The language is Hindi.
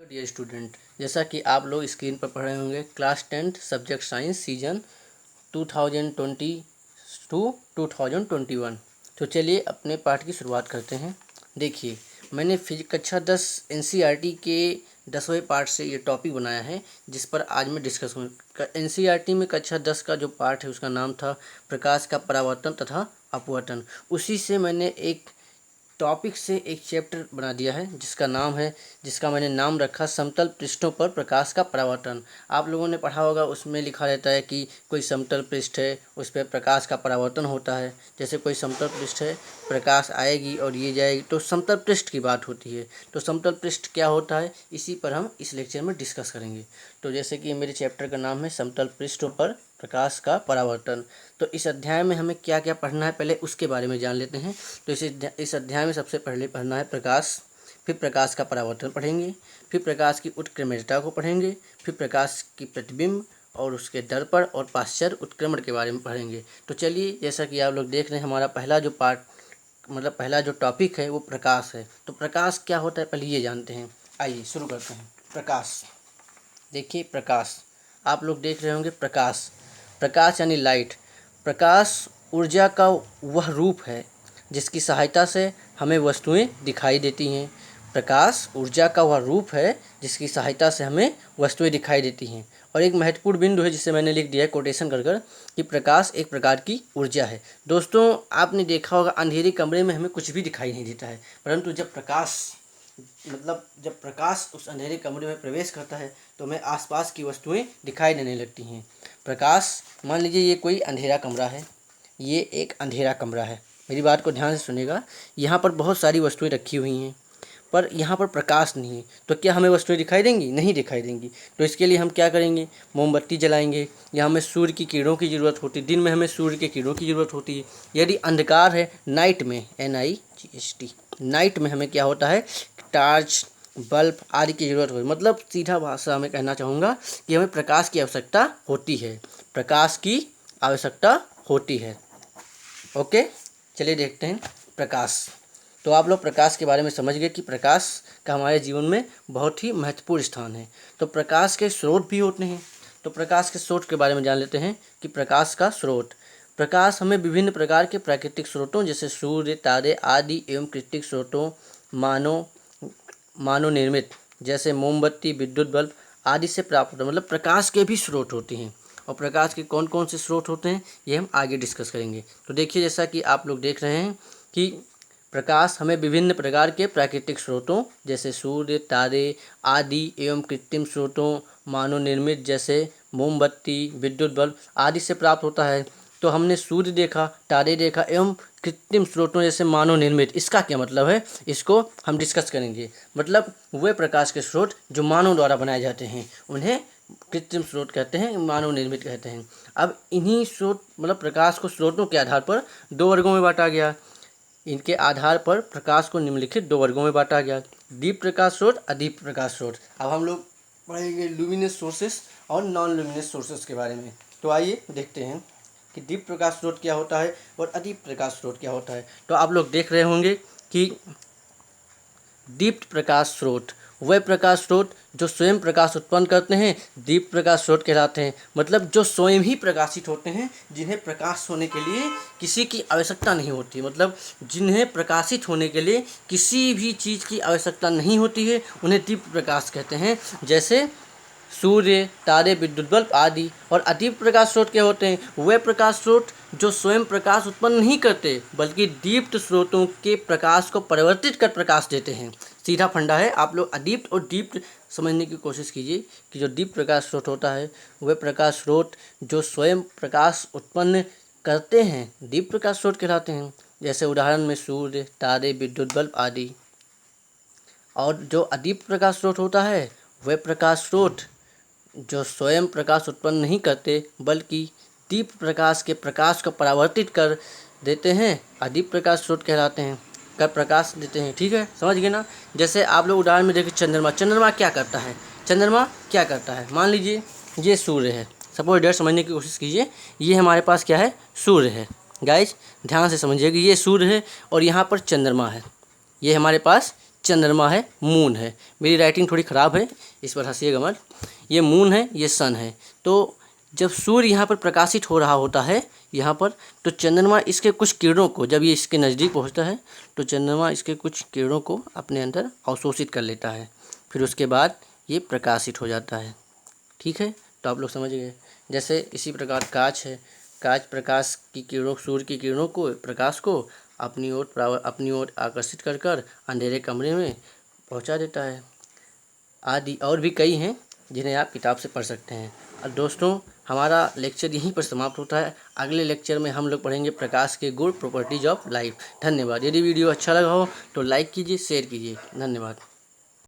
डियर स्टूडेंट, जैसा कि आप लोग स्क्रीन पर पढ़ रहे होंगे, class 10th subject science season 2020 to 2021। तो चलिए अपने पाठ की शुरुआत करते हैं। देखिए, मैंने कक्षा 10 एनसीईआरटी के 10वें पार्ट से ये टॉपिक बनाया है जिस पर आज मैं डिस्कस करूँ। एनसीईआरटी में कक्षा 10 का जो पार्ट है उसका नाम था प्रकाश का परावर्तन तथा अपवर्तन। उसी से मैंने एक टॉपिक से एक चैप्टर बना दिया है जिसका मैंने नाम रखा समतल पृष्ठों पर प्रकाश का परावर्तन। आप लोगों ने पढ़ा होगा, उसमें लिखा रहता है कि कोई समतल पृष्ठ है, उस पर प्रकाश का परावर्तन होता है। जैसे कोई समतल पृष्ठ है, प्रकाश आएगी और ये जाएगी, तो समतल पृष्ठ की बात होती है। तो समतल पृष्ठ क्या होता है, इसी पर हम इस लेक्चर में डिस्कस करेंगे। तो जैसे कि मेरे चैप्टर का नाम है समतल पृष्ठों पर प्रकाश का परावर्तन। तो इस अध्याय में हमें क्या क्या पढ़ना है, पहले उसके बारे में जान लेते हैं। तो इस अध्याय में सबसे पहले पढ़ना है प्रकाश, फिर प्रकाश का परावर्तन पढ़ेंगे, फिर प्रकाश की उत्क्रमणिकता को पढ़ेंगे, फिर प्रकाश की प्रतिबिंब और उसके दर्पण और पाश्चर्य उत्क्रमण के बारे में पढ़ेंगे। तो चलिए, जैसा कि आप लोग देख रहे हैं, हमारा पहला जो पार्ट पहला जो टॉपिक है वो प्रकाश है। तो प्रकाश क्या होता है पहले ये जानते हैं। आइए शुरू करते हैं। प्रकाश, देखिए प्रकाश, आप लोग देख रहे होंगे प्रकाश, प्रकाश यानी लाइट। प्रकाश ऊर्जा का वह रूप है जिसकी सहायता से हमें वस्तुएं दिखाई देती हैं। प्रकाश ऊर्जा का वह रूप है जिसकी सहायता से हमें वस्तुएं दिखाई देती हैं। और एक महत्वपूर्ण बिंदु है जिसे मैंने लिख दिया है कोटेशन कर कि प्रकाश एक प्रकार की ऊर्जा है। दोस्तों, आपने देखा होगा अंधेरे कमरे में हमें कुछ भी दिखाई नहीं देता है, परंतु जब प्रकाश उस अंधेरे कमरे में प्रवेश करता है तो हमें आसपास की वस्तुएं दिखाई देने लगती हैं। प्रकाश, मान लीजिए ये कोई अंधेरा कमरा है, ये एक अंधेरा कमरा है। मेरी बात को ध्यान से सुनेगा। यहाँ पर बहुत सारी वस्तुएं रखी हुई हैं, पर यहाँ पर प्रकाश नहीं है, तो क्या हमें वस्तुएं दिखाई देंगी? नहीं दिखाई देंगी। तो इसके लिए हम क्या करेंगे? मोमबत्ती जलाएंगे, या हमें सूर्य की किरणों की ज़रूरत होती है। दिन में हमें सूर्य की किरणों की ज़रूरत होती है। यदि अंधकार है, नाइट में, NIGHT, नाइट में हमें क्या होता है? टार्च, बल्ब आदि की ज़रूरत होती है। मतलब सीधा भाषा में कहना चाहूँगा कि हमें प्रकाश की आवश्यकता होती है, प्रकाश की आवश्यकता होती है। ओके, चलिए देखते हैं प्रकाश। तो आप लोग प्रकाश के बारे में समझ गए कि प्रकाश का हमारे जीवन में बहुत ही महत्वपूर्ण स्थान है। तो प्रकाश के स्रोत भी होते हैं। तो प्रकाश के स्रोत के बारे में जान लेते हैं कि प्रकाश का स्रोत, प्रकाश हमें विभिन्न प्रकार के प्राकृतिक स्रोतों जैसे सूर्य, तारे आदि एवं कृत्रिम स्रोतों मानव निर्मित जैसे मोमबत्ती, विद्युत बल्ब आदि से प्राप्त होता है। मतलब प्रकाश के भी स्रोत होते हैं। और प्रकाश के कौन कौन से स्रोत होते हैं ये हम आगे डिस्कस करेंगे। तो देखिए, जैसा कि आप लोग देख रहे हैं कि प्रकाश हमें विभिन्न प्रकार के प्राकृतिक स्रोतों जैसे सूर्य, तारे आदि एवं कृत्रिम स्रोतों मानव निर्मित जैसे मोमबत्ती, विद्युत बल्ब आदि से प्राप्त होता है। तो हमने सूर्य देखा, तारे देखा एवं कृत्रिम स्रोतों जैसे मानव निर्मित, इसका क्या मतलब है, इसको हम डिस्कस करेंगे। मतलब वे प्रकाश के स्रोत जो मानव द्वारा बनाए जाते हैं उन्हें कृत्रिम स्रोत कहते हैं, मानव निर्मित कहते हैं। अब इन्हीं स्रोत प्रकाश को स्रोतों के आधार पर दो वर्गों में बांटा गया। इनके आधार पर प्रकाश को निम्नलिखित दो वर्गों में बांटा गया: दीप्त प्रकाश स्रोत, अदीप्त प्रकाश स्रोत। अब हम लोग पढ़ेंगे लुमिनस सोर्सेस और नॉन लुमिनस सोर्सेस के बारे में। तो आइए देखते हैं कि दीप्त प्रकाश स्रोत क्या होता है और अदीप्त प्रकाश स्रोत क्या होता है। तो आप लोग देख रहे होंगे कि दीप्त प्रकाश स्रोत वे प्रकाश स्रोत जो स्वयं प्रकाश उत्पन्न करते हैं दीप्त प्रकाश स्रोत कहलाते हैं। मतलब जो स्वयं ही प्रकाशित होते हैं, जिन्हें प्रकाश होने के लिए किसी की आवश्यकता नहीं होती। मतलब जिन्हें प्रकाशित होने के लिए किसी भी चीज़ की आवश्यकता नहीं होती है, उन्हें दीप्त प्रकाश कहते हैं। जैसे सूर्य, तारे, विद्युत बल्ब आदि। और अदीप्त प्रकाश स्रोत क्या होते हैं? वे प्रकाश स्रोत जो स्वयं प्रकाश उत्पन्न नहीं करते बल्कि दीप्त स्रोतों के प्रकाश को परिवर्तित कर प्रकाश देते हैं। सीधा फंडा है। आप लोग अदीप्त और दीप्त समझने की कोशिश कीजिए कि जो दीप्त प्रकाश स्रोत होता है वह प्रकाश स्रोत जो स्वयं प्रकाश उत्पन्न करते हैं दीप्त प्रकाश स्रोत कहलाते हैं। जैसे उदाहरण में सूर्य, तारे, विद्युत बल्ब आदि। और जो अदीप्त प्रकाश स्रोत होता है वह प्रकाश स्रोत जो स्वयं प्रकाश उत्पन्न नहीं करते बल्कि दीप्त प्रकाश के प्रकाश को परावर्तित कर देते हैं, अदीप्त प्रकाश स्रोत कहलाते हैं, कर प्रकाश देते हैं। ठीक है, समझ गए ना। जैसे आप लोग उदाहरण में देखिए चंद्रमा। चंद्रमा क्या करता है? चंद्रमा क्या करता है? मान लीजिए ये सूर्य है। सपोज डेट समझने की कोशिश कीजिए। ये हमारे पास क्या है? सूर्य है। गाइज ध्यान से समझिएगा, ये सूर्य है और यहाँ पर चंद्रमा है। ये हमारे पास चंद्रमा है, मून है। मेरी राइटिंग थोड़ी ख़राब है, इस पर हंसिएगा मत। ये मून है, ये सन है। तो जब सूर्य यहाँ पर प्रकाशित हो रहा होता है यहाँ पर, तो चंद्रमा इसके कुछ किरणों को, जब ये इसके नज़दीक पहुँचता है तो चंद्रमा इसके कुछ किरणों को अपने अंदर अवशोषित कर लेता है, फिर उसके बाद ये प्रकाशित हो जाता है। ठीक है, तो आप लोग समझ गए। जैसे इसी प्रकार कांच है, कांच प्रकाश की किरणों, सूर्य की किरणों को, प्रकाश को अपनी ओर आकर्षित कर कर अंधेरे कमरे में पहुंचा देता है। आदि और भी कई हैं जिन्हें आप किताब से पढ़ सकते हैं। और दोस्तों, हमारा लेक्चर यहीं पर समाप्त होता है। अगले लेक्चर में हम लोग पढ़ेंगे प्रकाश के गुण, प्रॉपर्टीज ऑफ लाइट। धन्यवाद। यदि वीडियो अच्छा लगा हो तो लाइक कीजिए, शेयर कीजिए। धन्यवाद।